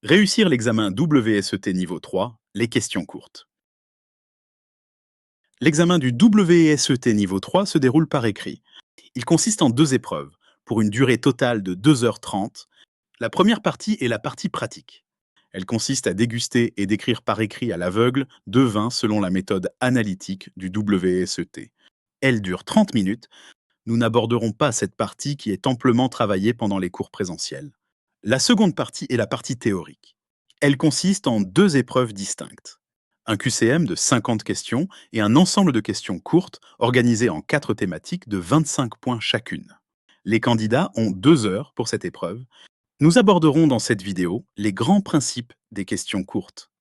Réussir l'examen WSET niveau 3, les questions courtes. L'examen du WSET niveau 3 se déroule par écrit. Il consiste en deux épreuves, pour une durée totale de 2h30. La première partie est la partie pratique. Elle consiste à déguster et décrire par écrit à l'aveugle deux vins selon la méthode analytique du WSET. Elle dure 30 minutes. Nous n'aborderons pas cette partie qui est amplement travaillée pendant les cours présentiels. La seconde partie est la partie théorique. Elle consiste en deux épreuves distinctes. Un QCM de 50 questions et un ensemble de questions courtes organisées en quatre thématiques de 25 points chacune. Les candidats ont 2 heures pour cette épreuve. Nous aborderons dans cette vidéo les grands principes des questions courtes.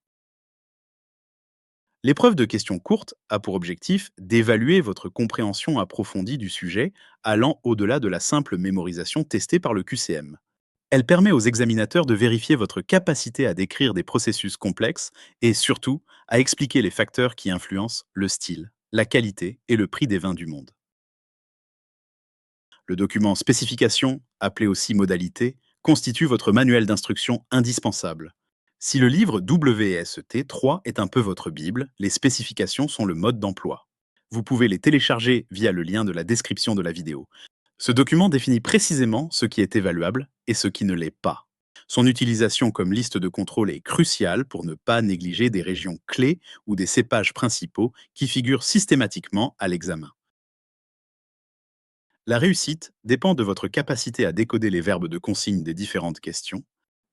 L'épreuve de questions courtes a pour objectif d'évaluer votre compréhension approfondie du sujet, allant au-delà de la simple mémorisation testée par le QCM. Elle permet aux examinateurs de vérifier votre capacité à décrire des processus complexes et surtout à expliquer les facteurs qui influencent le style, la qualité et le prix des vins du monde. Le document spécification, appelé aussi modalité, constitue votre manuel d'instruction indispensable. Si le livre WSET 3 est un peu votre Bible, les spécifications sont le mode d'emploi. Vous pouvez les télécharger via le lien de la description de la vidéo. Ce document définit précisément ce qui est évaluable et ce qui ne l'est pas. Son utilisation comme liste de contrôle est cruciale pour ne pas négliger des régions clés ou des cépages principaux qui figurent systématiquement à l'examen. La réussite dépend de votre capacité à décoder les verbes de consigne des différentes questions,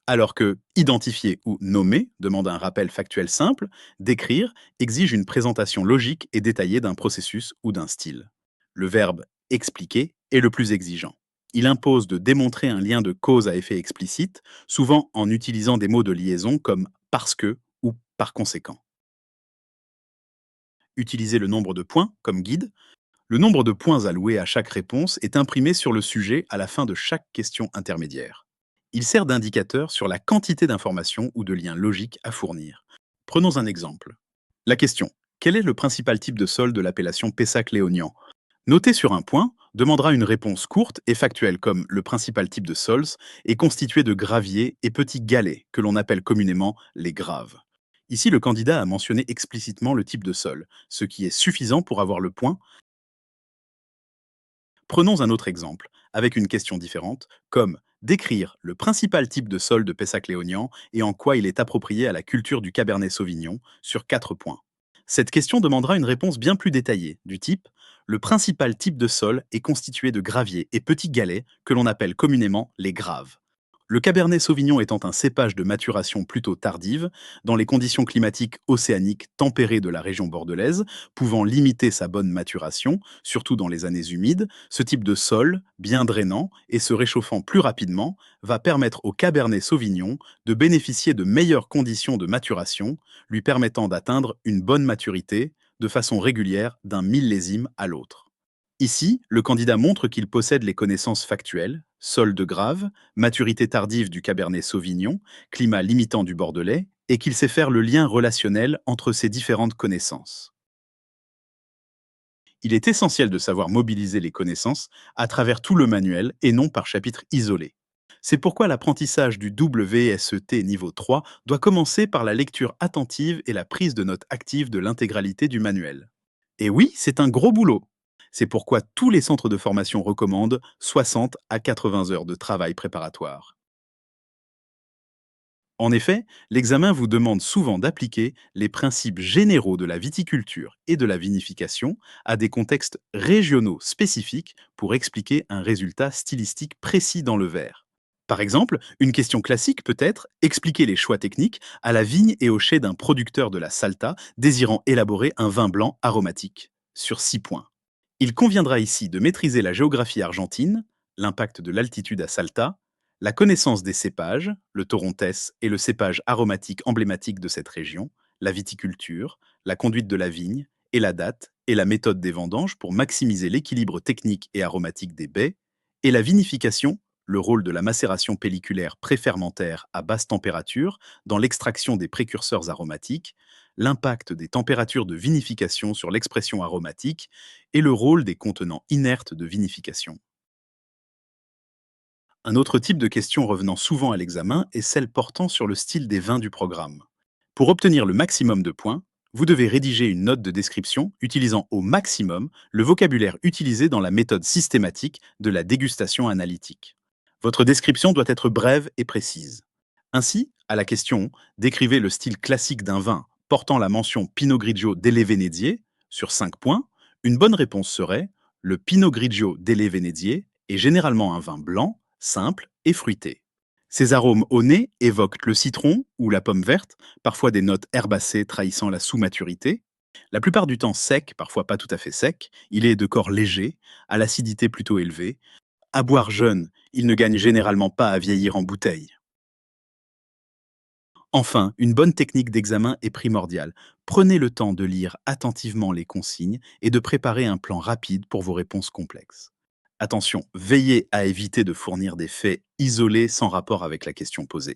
alors que identifier ou nommer demande un rappel factuel simple, décrire exige une présentation logique et détaillée d'un processus ou d'un style. Le verbe expliquer est le plus exigeant. Il impose de démontrer un lien de cause à effet explicite, souvent en utilisant des mots de liaison comme parce que ou par conséquent. Utiliser le nombre de points comme guide. Le nombre de points alloués à chaque réponse est imprimé sur le sujet à la fin de chaque question intermédiaire. Il sert d'indicateur sur la quantité d'informations ou de liens logiques à fournir. Prenons un exemple. La question: quel est le principal type de sol de l'appellation Pessac-Léognan? Noté sur un point demandera une réponse courte et factuelle comme le principal type de sols est constitué de graviers et petits galets que l'on appelle communément les graves. Ici, le candidat a mentionné explicitement le type de sol, ce qui est suffisant pour avoir le point. Prenons un autre exemple, avec une question différente, comme décrire le principal type de sol de Pessac-Léognan et en quoi il est approprié à la culture du Cabernet Sauvignon, sur 4 points. Cette question demandera une réponse bien plus détaillée, du type: le principal type de sol est constitué de graviers et petits galets que l'on appelle communément les graves. Le Cabernet Sauvignon étant un cépage de maturation plutôt tardive, dans les conditions climatiques océaniques tempérées de la région bordelaise, pouvant limiter sa bonne maturation, surtout dans les années humides, ce type de sol, bien drainant et se réchauffant plus rapidement, va permettre au Cabernet Sauvignon de bénéficier de meilleures conditions de maturation, lui permettant d'atteindre une bonne maturité de façon régulière d'un millésime à l'autre. Ici, le candidat montre qu'il possède les connaissances factuelles, sol de grave, maturité tardive du Cabernet Sauvignon, climat limitant du Bordelais, et qu'il sait faire le lien relationnel entre ces différentes connaissances. Il est essentiel de savoir mobiliser les connaissances à travers tout le manuel et non par chapitre isolé. C'est pourquoi l'apprentissage du WSET niveau 3 doit commencer par la lecture attentive et la prise de notes active de l'intégralité du manuel. Et oui, c'est un gros boulot. C'est pourquoi tous les centres de formation recommandent 60 à 80 heures de travail préparatoire. En effet, l'examen vous demande souvent d'appliquer les principes généraux de la viticulture et de la vinification à des contextes régionaux spécifiques pour expliquer un résultat stylistique précis dans le verre. Par exemple, une question classique peut être: expliquer les choix techniques à la vigne et au chai d'un producteur de la Salta désirant élaborer un vin blanc aromatique, sur 6 points. Il conviendra ici de maîtriser la géographie argentine, l'impact de l'altitude à Salta, la connaissance des cépages, le Torontés et le cépage aromatique emblématique de cette région, la viticulture, la conduite de la vigne et la date et la méthode des vendanges pour maximiser l'équilibre technique et aromatique des baies, et la vinification, le rôle de la macération pelliculaire préfermentaire à basse température dans l'extraction des précurseurs aromatiques, l'impact des températures de vinification sur l'expression aromatique et le rôle des contenants inertes de vinification. Un autre type de question revenant souvent à l'examen est celle portant sur le style des vins du programme. Pour obtenir le maximum de points, vous devez rédiger une note de description utilisant au maximum le vocabulaire utilisé dans la méthode systématique de la dégustation analytique. Votre description doit être brève et précise. Ainsi, à la question «Décrivez le style classique d'un vin portant la mention Pinot Grigio delle Venezie» sur 5 points, une bonne réponse serait «Le Pinot Grigio delle Venezie est généralement un vin blanc, simple et fruité. Ses arômes au nez évoquent le citron ou la pomme verte, parfois des notes herbacées trahissant la sous-maturité. La plupart du temps sec, parfois pas tout à fait sec, il est de corps léger, à l'acidité plutôt élevée. À boire jeune, il ne gagne généralement pas à vieillir en bouteille. Enfin, une bonne technique d'examen est primordiale. Prenez le temps de lire attentivement les consignes et de préparer un plan rapide pour vos réponses complexes. Attention, veillez à éviter de fournir des faits isolés sans rapport avec la question posée.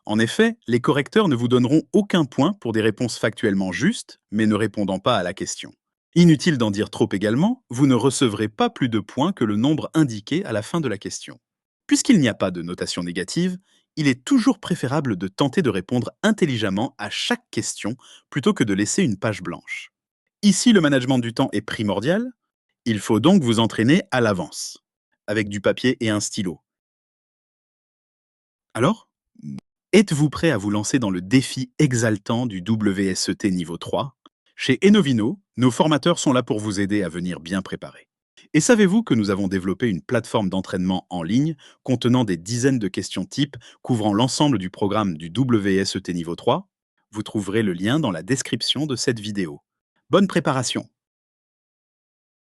En effet, les correcteurs ne vous donneront aucun point pour des réponses factuellement justes, mais ne répondant pas à la question. Inutile d'en dire trop également, vous ne recevrez pas plus de points que le nombre indiqué à la fin de la question. Puisqu'il n'y a pas de notation négative, il est toujours préférable de tenter de répondre intelligemment à chaque question plutôt que de laisser une page blanche. Ici, le management du temps est primordial, il faut donc vous entraîner à l'avance, avec du papier et un stylo. Alors, êtes-vous prêt à vous lancer dans le défi exaltant du WSET niveau 3? Chez Enovino, nos formateurs sont là pour vous aider à venir bien préparé. Et savez-vous que nous avons développé une plateforme d'entraînement en ligne contenant des dizaines de questions types couvrant l'ensemble du programme du WSET niveau 3? Vous trouverez le lien dans la description de cette vidéo. Bonne préparation!